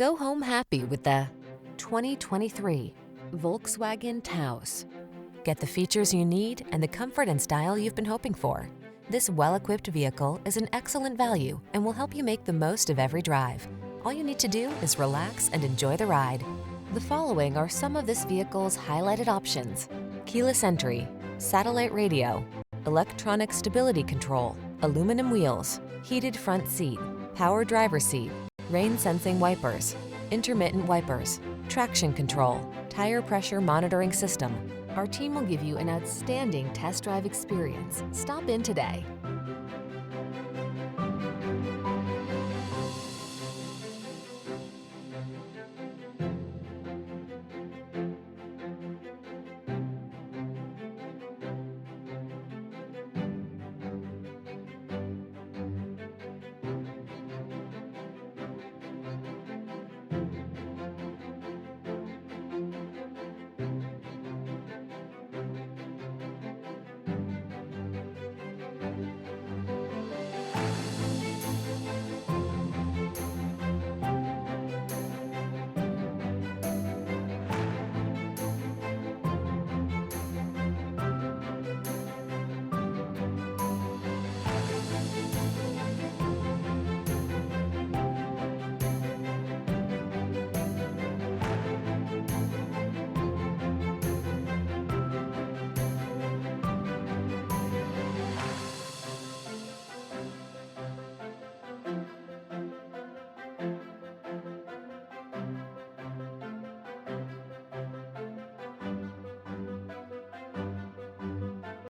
Go home happy with the 2023 Volkswagen Taos. Get the features you need and the comfort and style you've been hoping for. This well-equipped vehicle is an excellent value and will help you make the most of every drive. All you need to do is relax and enjoy the ride. The following are some of this vehicle's highlighted options: keyless entry, satellite radio, electronic stability control, aluminum wheels, heated front seat, power driver seat, rain sensing wipers, intermittent wipers, traction control, tire pressure monitoring system. Our team will give you an outstanding test drive experience. Stop in today.